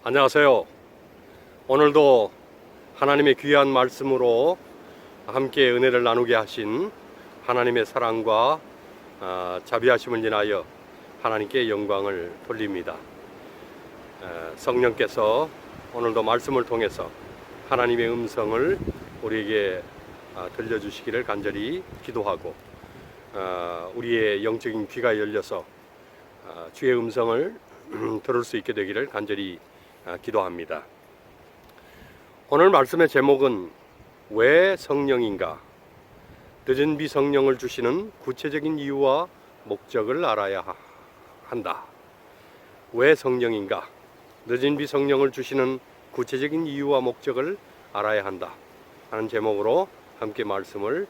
안녕하세요. 오늘도 하나님의 귀한 말씀으로 함께 은혜를 나누게 하신 하나님의 사랑과 자비하심을 인하여 하나님께 영광을 돌립니다. 성령께서 오늘도 말씀을 통해서 하나님의 음성을 우리에게 들려주시기를 간절히 기도하고, 우리의 영적인 귀가 열려서 주의 음성을 들을 수 있게 되기를 간절히 기도합니다. 오늘 말씀의 제목은 왜 성령인가? 늦은 비 성령을 주시는 구체적인 이유와 목적을 알아야 한다. 왜 성령인가? 늦은 비 성령을 주시는 구체적인 이유와 목적을 알아야 한다 하는 제목으로 함께 말씀을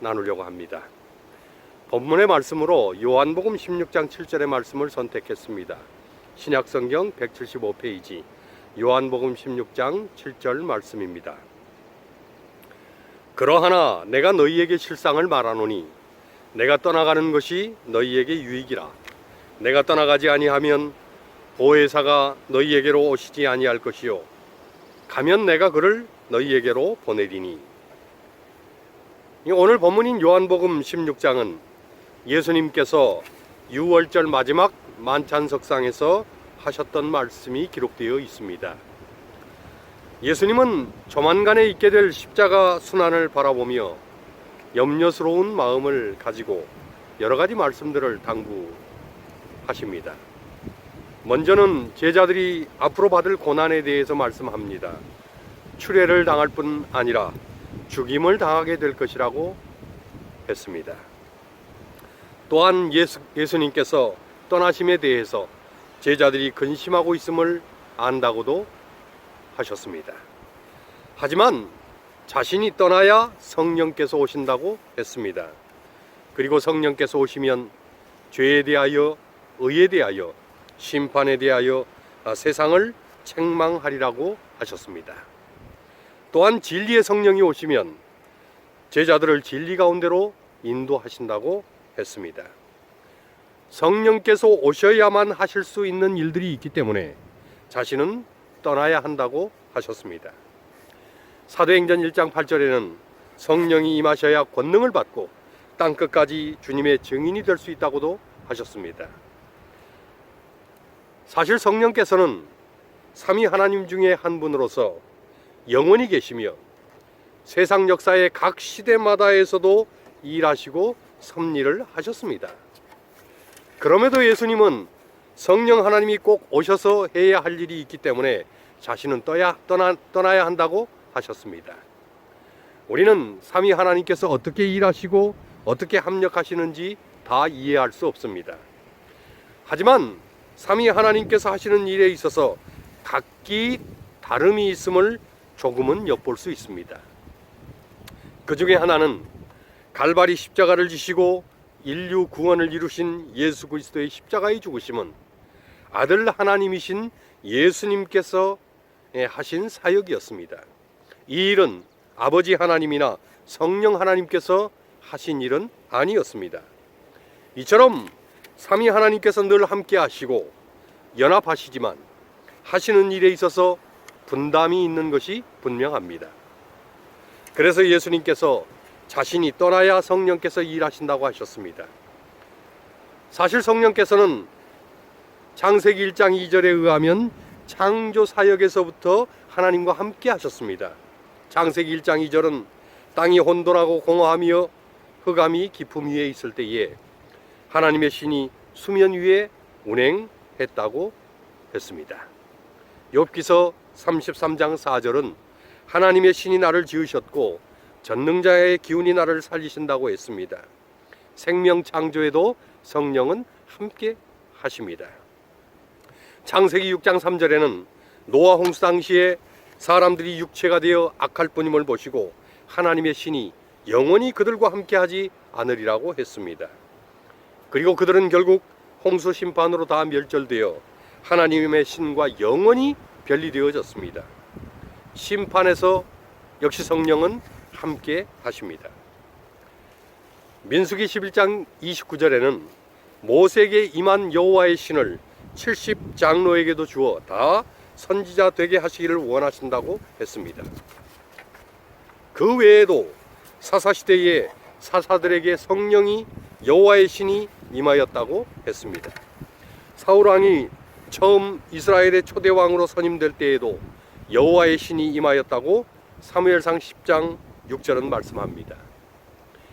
나누려고 합니다. 본문의 말씀으로 요한복음 16장 7절의 말씀을 선택했습니다. 신약성경 175페이지 요한복음 16장 7절 말씀입니다. 그러하나 내가 너희에게 실상을 말하노니 내가 떠나가는 것이 너희에게 유익이라. 내가 떠나가지 아니하면 보혜사가 너희에게로 오시지 아니할 것이요 가면 내가 그를 너희에게로 보내리니. 오늘 본문인 요한복음 16장은 예수님께서 유월절 마지막 만찬석상에서 하셨던 말씀이 기록되어 있습니다. 예수님은 조만간에 있게 될 십자가 순환을 바라보며 염려스러운 마음을 가지고 여러 가지 말씀들을 당부하십니다. 먼저는 제자들이 앞으로 받을 고난에 대해서 말씀합니다. 추례를 당할 뿐 아니라 죽임을 당하게 될 것이라고 했습니다. 또한 예수님께서 떠나심에 대해서 제자들이 근심하고 있음을 안다고도 하셨습니다. 하지만 자신이 떠나야 성령께서 오신다고 했습니다. 그리고 성령께서 오시면 죄에 대하여, 의에 대하여, 심판에 대하여 세상을 책망하리라고 하셨습니다. 또한 진리의 성령이 오시면 제자들을 진리 가운데로 인도하신다고 했습니다. 성령께서 오셔야만 하실 수 있는 일들이 있기 때문에 자신은 떠나야 한다고 하셨습니다. 사도행전 1장 8절에는 성령이 임하셔야 권능을 받고 땅끝까지 주님의 증인이 될 수 있다고도 하셨습니다. 사실 성령께서는 삼위 하나님 중에 한 분으로서 영원히 계시며 세상 역사의 각 시대마다에서도 일하시고 섭리를 하셨습니다. 그럼에도 예수님은 성령 하나님이 꼭 오셔서 해야 할 일이 있기 때문에 자신은 떠나야 한다고 하셨습니다. 우리는 삼위 하나님께서 어떻게 일하시고 어떻게 합력하시는지 다 이해할 수 없습니다. 하지만 삼위 하나님께서 하시는 일에 있어서 각기 다름이 있음을 조금은 엿볼 수 있습니다. 그 중에 하나는 갈바리 십자가를 지시고 인류 구원을 이루신 예수 그리스도의 십자가의 죽으심은 아들 하나님이신 예수님께서 하신 사역이었습니다. 이 일은 아버지 하나님이나 성령 하나님께서 하신 일은 아니었습니다. 이처럼 삼위 하나님께서 늘 함께 하시고 연합하시지만 하시는 일에 있어서 분담이 있는 것이 분명합니다. 그래서 예수님께서 자신이 떠나야 성령께서 일하신다고 하셨습니다. 사실 성령께서는 창세기 1장 2절에 의하면 창조 사역에서부터 하나님과 함께 하셨습니다. 창세기 1장 2절은 땅이 혼돈하고 공허하며 흑암이 깊음 위에 있을 때에 하나님의 신이 수면 위에 운행했다고 했습니다. 욥기서 33장 4절은 하나님의 신이 나를 지으셨고 전능자의 기운이 나를 살리신다고 했습니다. 생명 창조에도 성령은 함께 하십니다. 창세기 6장 3절에는 노아 홍수 당시에 사람들이 육체가 되어 악할 뿐임을 보시고 하나님의 신이 영원히 그들과 함께하지 않으리라고 했습니다. 그리고 그들은 결국 홍수 심판으로 다 멸절되어 하나님의 신과 영원히 분리되어졌습니다. 심판에서 역시 성령은 함께 하십니다. 민수기 11장 29절에는 모세에게 임한 여호와의 신을 70 장로에게도 주어 다 선지자 되게 하시기를 원하신다고 했습니다. 그 외에도 사사시대에 사사들에게 성령이 여호와의 신이 임하였다고 했습니다. 사울왕이 처음 이스라엘의 초대왕으로 선임될 때에도 여호와의 신이 임하였다고 사무엘상 10장 6절은 말씀합니다.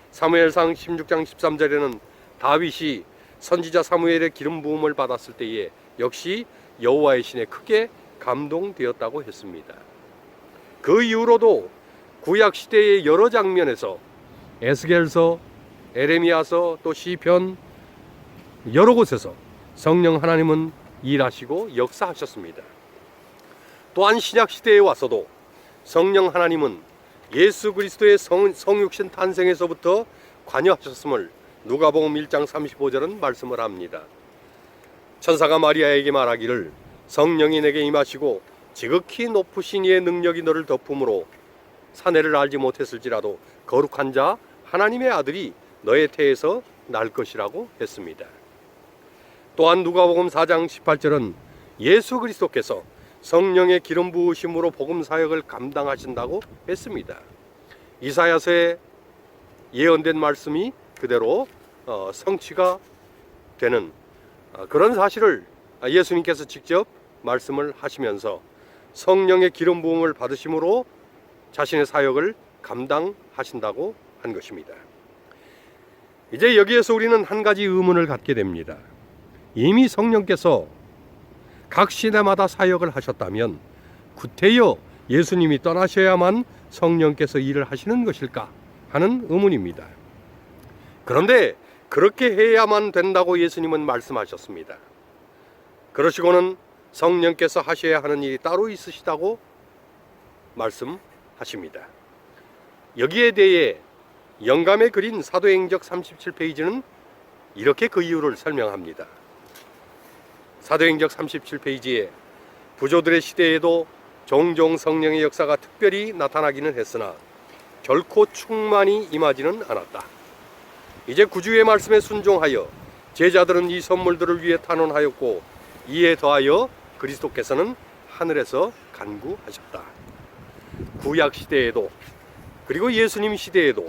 사무엘상 16장 13절에는 다윗이 선지자 사무엘의 기름 부음을 받았을 때에 역시 여호와의 신에 크게 감동되었다고 했습니다. 그 이후로도 구약 시대의 여러 장면에서 에스겔서, 에레미야서, 또 시편 여러 곳에서 성령 하나님은 일하시고 역사하셨습니다. 또한 신약 시대에 와서도 성령 하나님은 예수 그리스도의 성육신 탄생에서부터 관여하셨음을 누가복음 1장 35절은 말씀을 합니다. 천사가 마리아에게 말하기를 성령이 내게 임하시고 지극히 높으신 이의 능력이 너를 덮음으로 사내를 알지 못했을지라도 거룩한 자 하나님의 아들이 너의 태에서 날 것이라고 했습니다. 또한 누가복음 4장 18절은 예수 그리스도께서 성령의 기름 부으심으로 복음 사역을 감당하신다고 했습니다. 이사야서에 예언된 말씀이 그대로 성취가 되는 그런 사실을 예수님께서 직접 말씀을 하시면서 성령의 기름 부음을 받으심으로 자신의 사역을 감당하신다고 한 것입니다. 이제 여기에서 우리는 한 가지 의문을 갖게 됩니다. 이미 성령께서 각 시대마다 사역을 하셨다면 구태여 예수님이 떠나셔야만 성령께서 일을 하시는 것일까 하는 의문입니다. 그런데 그렇게 해야만 된다고 예수님은 말씀하셨습니다. 그러시고는 성령께서 하셔야 하는 일이 따로 있으시다고 말씀하십니다. 여기에 대해 영감에 그린 사도행적 37페이지는 이렇게 그 이유를 설명합니다. 사도행적 37페이지에 부조들의 시대에도 종종 성령의 역사가 특별히 나타나기는 했으나 결코 충만히 임하지는 않았다. 이제 구주의 말씀에 순종하여 제자들은 이 선물들을 위해 탄원하였고 이에 더하여 그리스도께서는 하늘에서 간구하셨다. 구약 시대에도 그리고 예수님 시대에도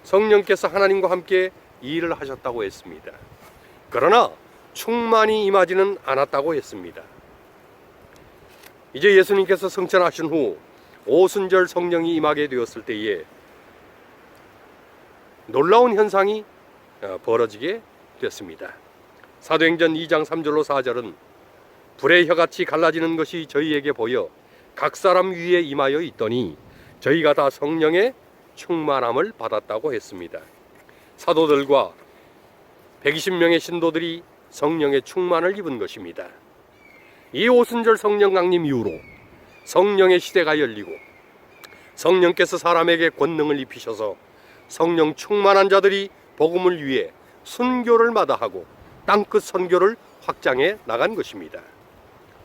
성령께서 하나님과 함께 일을 하셨다고 했습니다. 그러나 충만히 임하지는 않았다고 했습니다. 이제 예수님께서 승천하신 후 오순절 성령이 임하게 되었을 때에 놀라운 현상이 벌어지게 됐습니다. 사도행전 2장 3절로 4절은 불의 혀같이 갈라지는 것이 저희에게 보여 각 사람 위에 임하여 있더니 저희가 다 성령의 충만함을 받았다고 했습니다. 사도들과 120명의 신도들이 성령의 충만을 입은 것입니다. 이 오순절 성령 강림 이후로 성령의 시대가 열리고 성령께서 사람에게 권능을 입히셔서 성령 충만한 자들이 복음을 위해 순교를 마다하고 땅끝 선교를 확장해 나간 것입니다.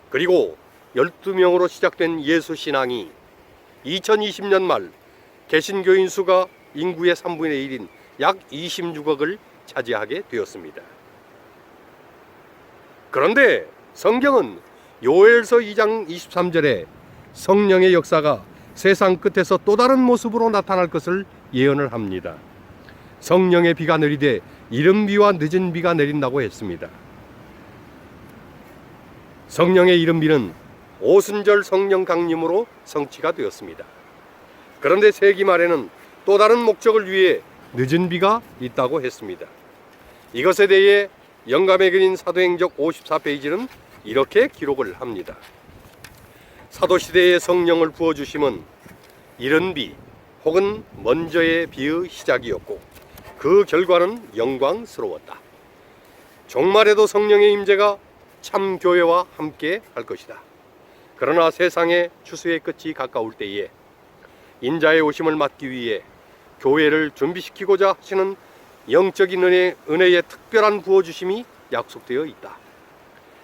그리고 12명으로 시작된 예수 신앙이 2020년 말 개신교인 수가 인구의 3분의 1인 약 26억을 차지하게 되었습니다. 그런데 성경은 요엘서 2장 23절에 성령의 역사가 세상 끝에서 또 다른 모습으로 나타날 것을 예언을 합니다. 성령의 비가 내리되 이른 비와 늦은 비가 내린다고 했습니다. 성령의 이른 비는 오순절 성령 강림으로 성취가 되었습니다. 그런데 세기 말에는 또 다른 목적을 위해 늦은 비가 있다고 했습니다. 이것에 대해 영감에 그린 사도행적 54페이지는 이렇게 기록을 합니다. 사도시대의 성령을 부어주심은 이른 비 혹은 먼저의 비의 시작이었고 그 결과는 영광스러웠다. 종말에도 성령의 임재가 참 교회와 함께 할 것이다. 그러나 세상의 추수의 끝이 가까울 때에 인자의 오심을 맞기 위해 교회를 준비시키고자 하시는 영적인 은혜의 특별한 부어주심이 약속되어 있다.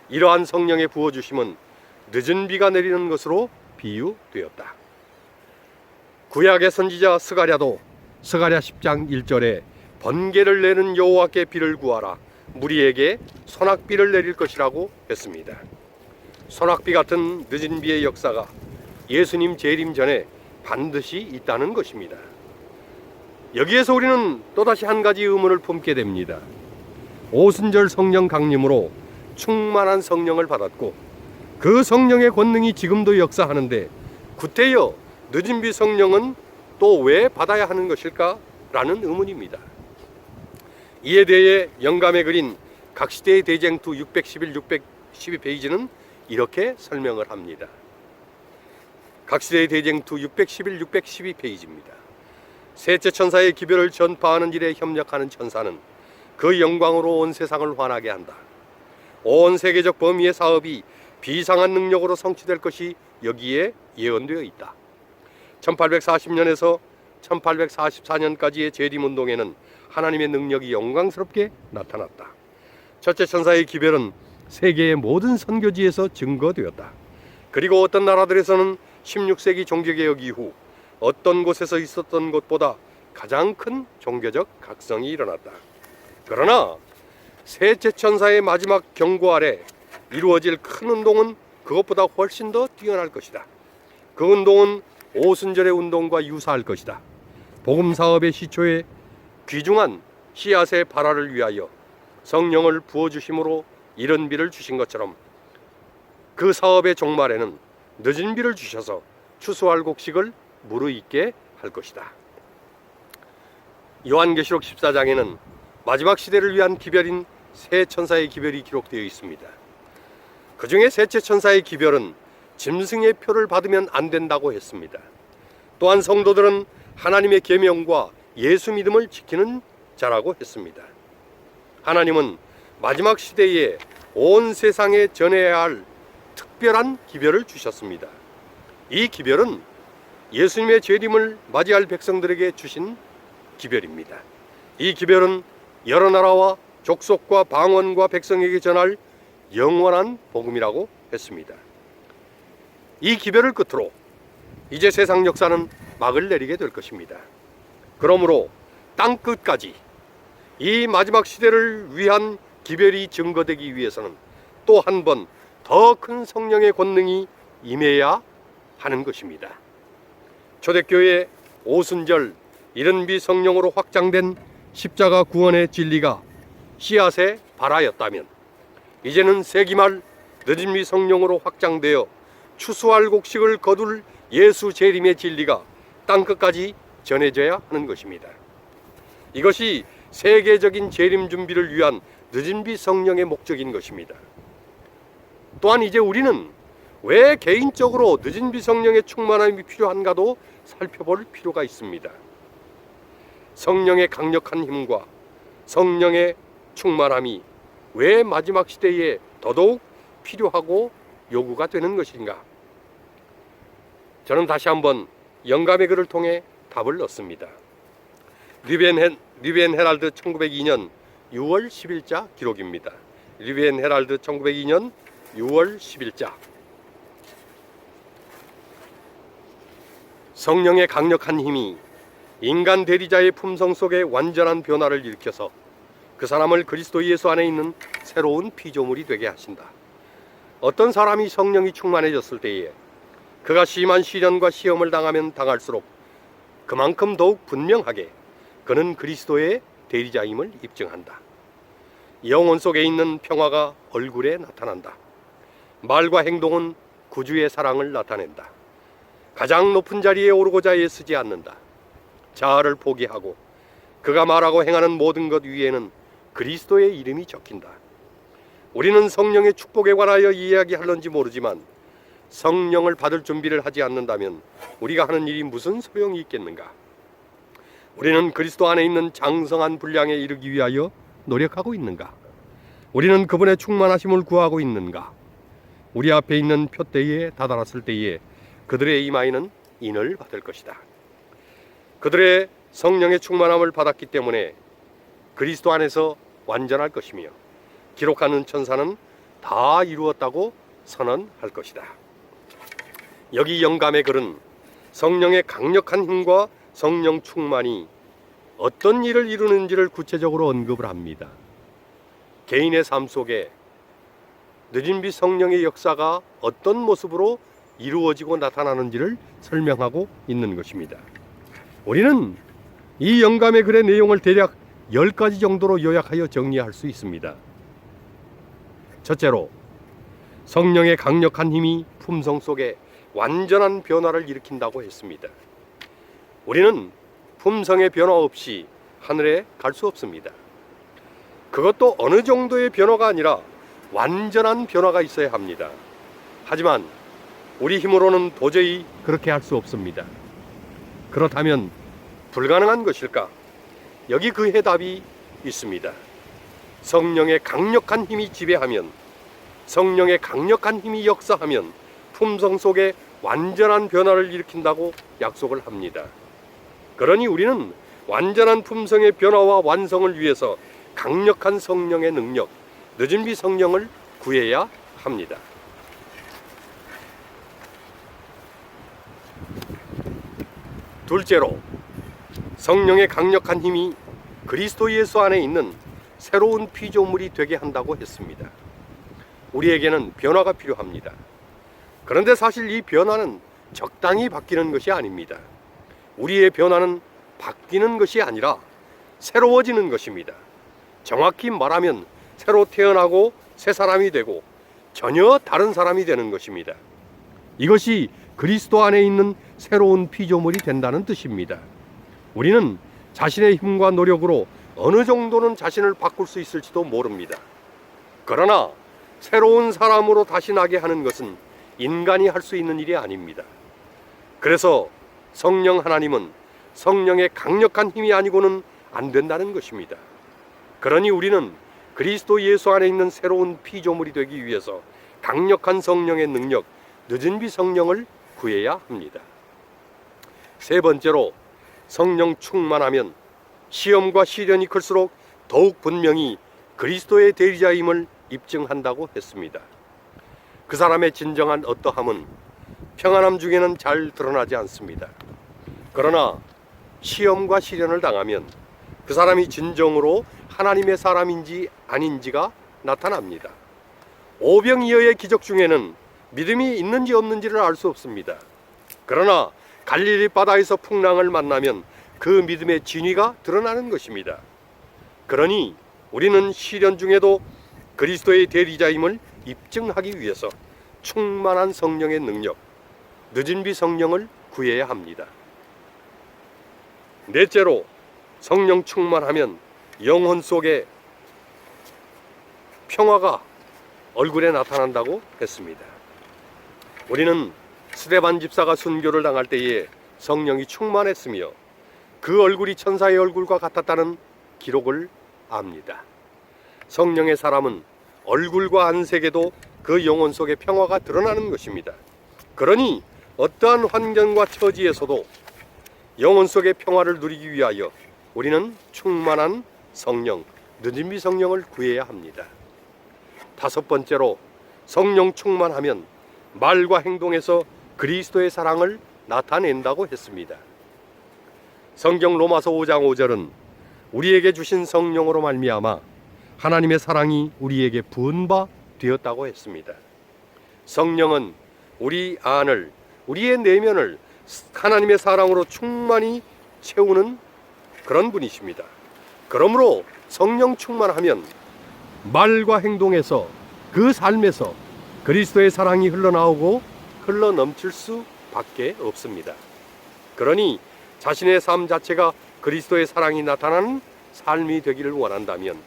이러한 성령의 부어주심은 늦은 비가 내리는 것으로 비유되었다. 구약의 선지자 스가랴도 스가랴 10장 1절에 번개를 내는 여호와께 비를 구하라 무리에게 소낙비를 내릴 것이라고 했습니다. 소낙비 같은 늦은 비의 역사가 예수님 재림 전에 반드시 있다는 것입니다. 여기에서 우리는 또다시 한 가지 의문을 품게 됩니다. 오순절 성령 강림으로 충만한 성령을 받았고 그 성령의 권능이 지금도 역사하는데 구태여 늦은 비 성령은 또 왜 받아야 하는 것일까? 라는 의문입니다. 이에 대해 영감에 그린 각시대의 대쟁투 611, 612페이지는 이렇게 설명을 합니다. 각시대의 대쟁투 611, 612페이지입니다. 셋째 천사의 기별을 전파하는 일에 협력하는 천사는 그 영광으로 온 세상을 환하게 한다. 온 세계적 범위의 사업이 비상한 능력으로 성취될 것이 여기에 예언되어 있다. 1840년에서 1844년까지의 재림운동에는 하나님의 능력이 영광스럽게 나타났다. 첫째 천사의 기별은 세계의 모든 선교지에서 증거되었다. 그리고 어떤 나라들에서는 16세기 종교개혁 이후 어떤 곳에서 있었던 것보다 가장 큰 종교적 각성이 일어났다. 그러나 셋째 천사의 마지막 경고 아래 이루어질 큰 운동은 그것보다 훨씬 더 뛰어날 것이다. 그 운동은 오순절의 운동과 유사할 것이다. 복음 사업의 시초에 귀중한 씨앗의 발화를 위하여 성령을 부어주심으로 이른 비를 주신 것처럼 그 사업의 종말에는 늦은 비를 주셔서 추수할 곡식을 무르익게 할 것이다. 요한계시록 14장에는 마지막 시대를 위한 기별인 세 천사의 기별이 기록되어 있습니다. 그 중에 셋째 천사의 기별은 짐승의 표를 받으면 안 된다고 했습니다. 또한 성도들은 하나님의 계명과 예수 믿음을 지키는 자라고 했습니다. 하나님은 마지막 시대에 온 세상에 전해야 할 특별한 기별을 주셨습니다. 이 기별은 예수님의 재림을 맞이할 백성들에게 주신 기별입니다. 이 기별은 여러 나라와 족속과 방언과 백성에게 전할 영원한 복음이라고 했습니다. 이 기별을 끝으로 이제 세상 역사는 막을 내리게 될 것입니다. 그러므로 땅 끝까지 이 마지막 시대를 위한 기별이 증거되기 위해서는 또 한 번 더 큰 성령의 권능이 임해야 하는 것입니다. 초대교회 오순절 이른비 성령으로 확장된 십자가 구원의 진리가 씨앗의 발화였다면 이제는 세기말 늦은비 성령으로 확장되어 추수할 곡식을 거둘 예수 재림의 진리가 땅끝까지 전해져야 하는 것입니다. 이것이 세계적인 재림 준비를 위한 늦은비 성령의 목적인 것입니다. 또한 이제 우리는 왜 개인적으로 늦은비 성령의 충만함이 필요한가도 살펴볼 필요가 있습니다. 성령의 강력한 힘과 성령의 충만함이 왜 마지막 시대에 더더욱 필요하고 요구가 되는 것인가? 저는 다시 한번 영감의 글을 통해 답을 얻습니다. 리비엔 헤랄드 1902년 6월 10일자 기록입니다. 리비엔 헤랄드 1902년 6월 10일자. 성령의 강력한 힘이 인간 대리자의 품성 속에 완전한 변화를 일으켜서 그 사람을 그리스도 예수 안에 있는 새로운 피조물이 되게 하신다. 어떤 사람이 성령이 충만해졌을 때에 그가 심한 시련과 시험을 당하면 당할수록 그만큼 더욱 분명하게 그는 그리스도의 대리자임을 입증한다. 영혼 속에 있는 평화가 얼굴에 나타난다. 말과 행동은 구주의 사랑을 나타낸다. 가장 높은 자리에 오르고자 애쓰지 않는다. 자아를 포기하고 그가 말하고 행하는 모든 것 위에는 그리스도의 이름이 적힌다. 우리는 성령의 축복에 관하여 이야기할런지 모르지만 성령을 받을 준비를 하지 않는다면 우리가 하는 일이 무슨 소용이 있겠는가? 우리는 그리스도 안에 있는 장성한 분량에 이르기 위하여 노력하고 있는가? 우리는 그분의 충만하심을 구하고 있는가? 우리 앞에 있는 표대에 다다랐을 때에 그들의 이마에는 인을 받을 것이다. 그들의 성령의 충만함을 받았기 때문에 그리스도 안에서 완전할 것이며 기록하는 천사는 다 이루었다고 선언할 것이다. 여기 영감의 글은 성령의 강력한 힘과 성령 충만이 어떤 일을 이루는지를 구체적으로 언급을 합니다. 개인의 삶 속에 느진비 성령의 역사가 어떤 모습으로 이루어지고 나타나는지를 설명하고 있는 것입니다. 우리는 이 영감의 글의 내용을 대략 10가지 정도로 요약하여 정리할 수 있습니다. 첫째로, 성령의 강력한 힘이 품성 속에 완전한 변화를 일으킨다고 했습니다. 우리는 품성의 변화 없이 하늘에 갈 수 없습니다. 그것도 어느 정도의 변화가 아니라 완전한 변화가 있어야 합니다. 하지만 우리 힘으로는 도저히 그렇게 할 수 없습니다. 그렇다면 불가능한 것일까? 여기 그 해답이 있습니다. 성령의 강력한 힘이 지배하면, 성령의 강력한 힘이 역사하면 품성 속에 완전한 변화를 일으킨다고 약속을 합니다. 그러니 우리는 완전한 품성의 변화와 완성을 위해서 강력한 성령의 능력, 느진비 성령을 구해야 합니다. 둘째로, 성령의 강력한 힘이 그리스도 예수 안에 있는 새로운 피조물이 되게 한다고 했습니다. 우리에게는 변화가 필요합니다. 그런데 사실 이 변화는 적당히 바뀌는 것이 아닙니다. 우리의 변화는 바뀌는 것이 아니라 새로워지는 것입니다. 정확히 말하면 새로 태어나고 새 사람이 되고 전혀 다른 사람이 되는 것입니다. 이것이 그리스도 안에 있는 새로운 피조물이 된다는 뜻입니다. 우리는 자신의 힘과 노력으로 어느 정도는 자신을 바꿀 수 있을지도 모릅니다. 그러나 새로운 사람으로 다시 나게 하는 것은 인간이 할 수 있는 일이 아닙니다. 그래서 성령 하나님은 성령의 강력한 힘이 아니고는 안 된다는 것입니다. 그러니 우리는 그리스도 예수 안에 있는 새로운 피조물이 되기 위해서 강력한 성령의 능력, 느진비 성령을 구해야 합니다. 세 번째로, 성령 충만하면 시험과 시련이 클수록 더욱 분명히 그리스도의 대리자임을 입증한다고 했습니다. 그 사람의 진정한 어떠함은 평안함 중에는 잘 드러나지 않습니다. 그러나 시험과 시련을 당하면 그 사람이 진정으로 하나님의 사람인지 아닌지가 나타납니다. 오병이어의 기적 중에는 믿음이 있는지 없는지를 알 수 없습니다. 그러나 갈릴리 바다에서 풍랑을 만나면 그 믿음의 진위가 드러나는 것입니다. 그러니 우리는 시련 중에도 그리스도의 대리자임을 입증하기 위해서 충만한 성령의 능력, 느진비 성령을 구해야 합니다. 넷째로, 성령 충만하면 영혼 속에 평화가 얼굴에 나타난다고 했습니다. 우리는 스데반 집사가 순교를 당할 때에 성령이 충만했으며 그 얼굴이 천사의 얼굴과 같았다는 기록을 압니다. 성령의 사람은 얼굴과 안색에도 그 영혼 속의 평화가 드러나는 것입니다. 그러니 어떠한 환경과 처지에서도 영혼 속의 평화를 누리기 위하여 우리는 충만한 성령, 느진비 성령을 구해야 합니다. 다섯 번째로, 성령 충만하면 말과 행동에서 그리스도의 사랑을 나타낸다고 했습니다. 성경 로마서 5장 5절은 우리에게 주신 성령으로 말미암아 하나님의 사랑이 우리에게 부은 바 되었다고 했습니다. 성령은 우리 안을, 우리의 내면을 하나님의 사랑으로 충만히 채우는 그런 분이십니다. 그러므로 성령 충만하면 말과 행동에서, 그 삶에서 그리스도의 사랑이 흘러나오고 흘러넘칠 수밖에 없습니다. 그러니 자신의 삶 자체가 그리스도의 사랑이 나타나는 삶이 되기를 원한다면,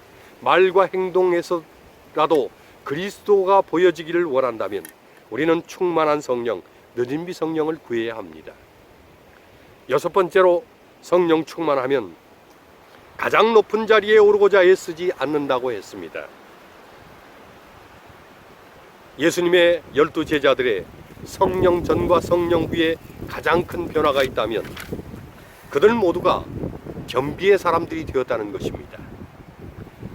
말과 행동에서라도 그리스도가 보여지기를 원한다면 우리는 충만한 성령, 느진비 성령을 구해야 합니다. 여섯 번째로, 성령 충만하면 가장 높은 자리에 오르고자 애쓰지 않는다고 했습니다. 예수님의 12 제자들의 성령 전과 성령 후에 가장 큰 변화가 있다면 그들 모두가 겸비의 사람들이 되었다는 것입니다.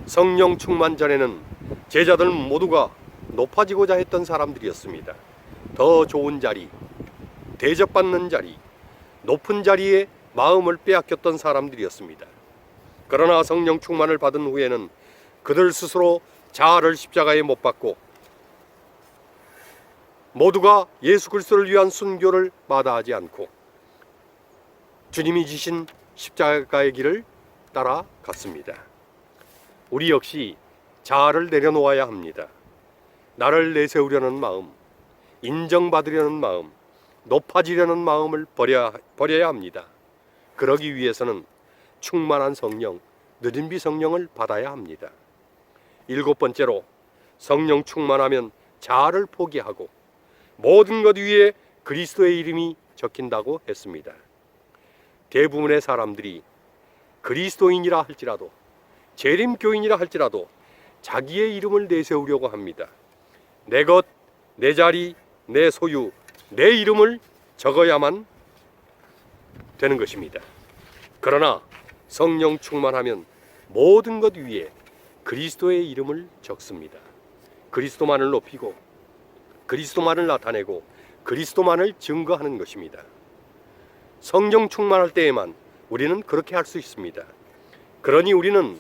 성령 충만 전에는 제자들 모두가 높아지고자 했던 사람들이었습니다. 더 좋은 자리, 대접받는 자리, 높은 자리에 마음을 빼앗겼던 사람들이었습니다. 그러나 성령 충만을 받은 후에는 그들 스스로 자아를 십자가에 못 박고 모두가 예수 그리스도를 위한 순교를 마다하지 않고 주님이 지신 십자가의 길을 따라갔습니다. 우리 역시 자아를 내려놓아야 합니다. 나를 내세우려는 마음, 인정받으려는 마음, 높아지려는 마음을 버려야 합니다. 그러기 위해서는 충만한 성령, 느린비 성령을 받아야 합니다. 7번째로, 성령 충만하면 자아를 포기하고 모든 것 위에 그리스도의 이름이 적힌다고 했습니다. 대부분의 사람들이 그리스도인이라 할지라도 재림교인이라 할지라도 자기의 이름을 내세우려고 합니다. 내 것, 내 자리, 내 소유, 내 이름을 적어야만 되는 것입니다. 그러나 성령 충만하면 모든 것 위에 그리스도의 이름을 적습니다. 그리스도만을 높이고 그리스도만을 나타내고 그리스도만을 증거하는 것입니다. 성령 충만할 때에만 우리는 그렇게 할 수 있습니다. 그러니 우리는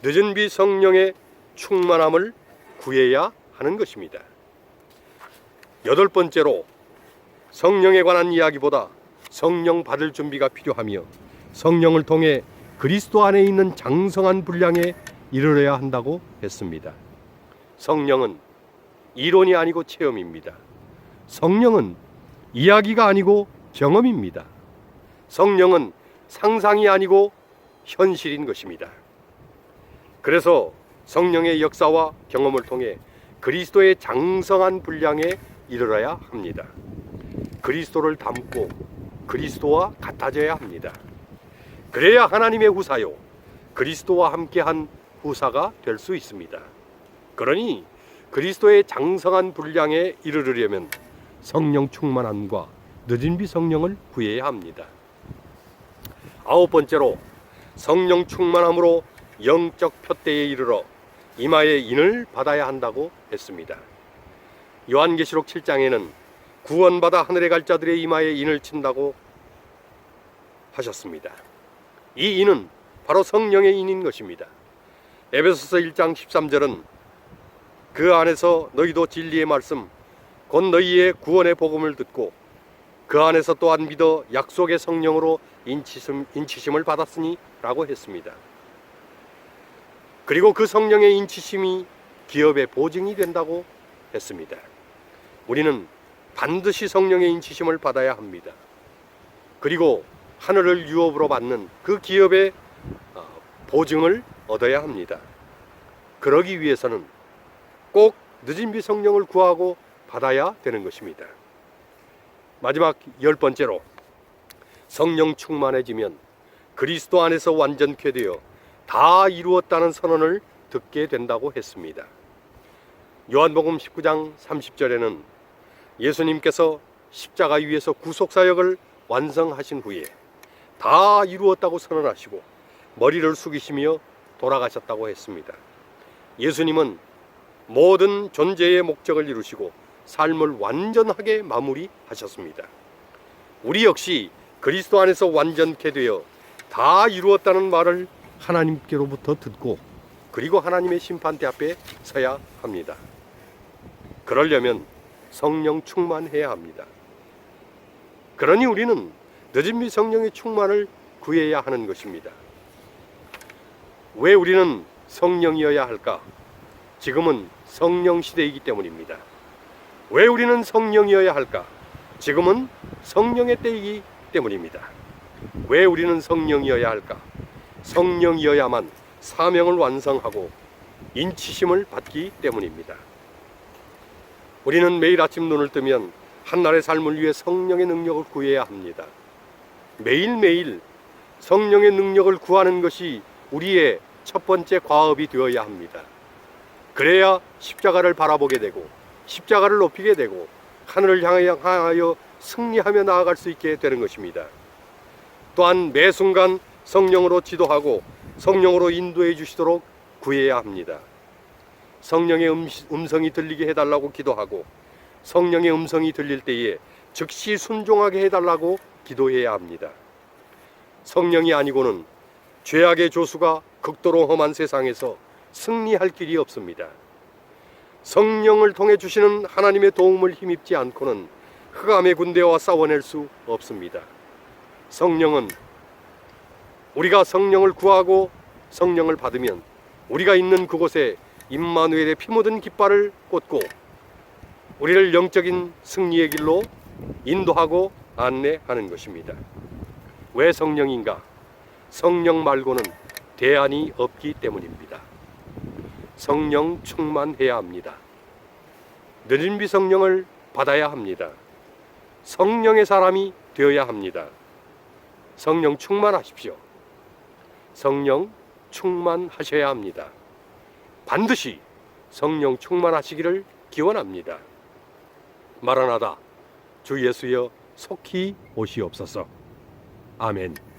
늦은 비 성령의 충만함을 구해야 하는 것입니다. 8번째로, 성령에 관한 이야기보다 성령 받을 준비가 필요하며 성령을 통해 그리스도 안에 있는 장성한 분량에 이르러야 한다고 했습니다. 성령은 이론이 아니고 체험입니다. 성령은 이야기가 아니고 경험입니다. 성령은 상상이 아니고 현실인 것입니다. 그래서 성령의 역사와 경험을 통해 그리스도의 장성한 분량에 이르러야 합니다. 그리스도를 닮고 그리스도와 같아져야 합니다. 그래야 하나님의 후사요, 그리스도와 함께한 후사가 될 수 있습니다. 그러니 그리스도의 장성한 분량에 이르려면 성령 충만함과 늦은 비 성령을 구해야 합니다. 9번째로, 성령 충만함으로 영적 표대에 이르러 이마의 인을 받아야 한다고 했습니다. 요한계시록 7장에는 구원받아 하늘에 갈 자들의 이마에 인을 친다고 하셨습니다. 이 인은 바로 성령의 인인 것입니다. 에베소서 1장 13절은 그 안에서 너희도 진리의 말씀 곧 너희의 구원의 복음을 듣고 그 안에서 또한 믿어 약속의 성령으로 인치심을 받았으니 라고 했습니다. 그리고 그 성령의 인치심이 기업의 보증이 된다고 했습니다. 우리는 반드시 성령의 인치심을 받아야 합니다. 그리고 하늘을 유업으로 받는 그 기업의 보증을 얻어야 합니다. 그러기 위해서는 꼭 늦은 비 성령을 구하고 받아야 되는 것입니다. 마지막 10번째로, 성령 충만해지면 그리스도 안에서 완전케 되어 다 이루었다는 선언을 듣게 된다고 했습니다. 요한복음 19장 30절에는 예수님께서 십자가 위에서 구속사역을 완성하신 후에 다 이루었다고 선언하시고 머리를 숙이시며 돌아가셨다고 했습니다. 예수님은 모든 존재의 목적을 이루시고 삶을 완전하게 마무리하셨습니다. 우리 역시 그리스도 안에서 완전케 되어 다 이루었다는 말을 하나님께로부터 듣고 그리고 하나님의 심판대 앞에 서야 합니다. 그러려면 성령 충만해야 합니다. 그러니 우리는 늦은 비 성령의 충만을 구해야 하는 것입니다. 왜 우리는 성령이어야 할까? 지금은 성령 시대이기 때문입니다. 왜 우리는 성령이어야 할까? 지금은 성령의 때이기 때문입니다. 왜 우리는 성령이어야 할까? 성령이어야만 사명을 완성하고 인치심을 받기 때문입니다. 우리는 매일 아침 눈을 뜨면 한날의 삶을 위해 성령의 능력을 구해야 합니다. 매일매일 성령의 능력을 구하는 것이 우리의 첫 번째 과업이 되어야 합니다. 그래야 십자가를 바라보게 되고 십자가를 높이게 되고 하늘을 향하여 승리하며 나아갈 수 있게 되는 것입니다. 또한 매 순간 성령으로 지도하고 성령으로 인도해 주시도록 구해야 합니다. 성령의 음성이 들리게 해달라고 기도하고 성령의 음성이 들릴 때에 즉시 순종하게 해달라고 기도해야 합니다. 성령이 아니고는 죄악의 조수가 극도로 험한 세상에서 승리할 길이 없습니다. 성령을 통해 주시는 하나님의 도움을 힘입지 않고는 흑암의 군대와 싸워낼 수 없습니다. 성령은 우리가 성령을 구하고 성령을 받으면 우리가 있는 그곳에 임마누엘의 피 묻은 깃발을 꽂고 우리를 영적인 승리의 길로 인도하고 안내하는 것입니다. 왜 성령인가? 성령 말고는 대안이 없기 때문입니다. 성령 충만해야 합니다. 느린비 성령을 받아야 합니다. 성령의 사람이 되어야 합니다. 성령 충만하십시오. 성령 충만하셔야 합니다. 반드시 성령 충만하시기를 기원합니다. 마라나다, 주 예수여 속히 오시옵소서. 아멘.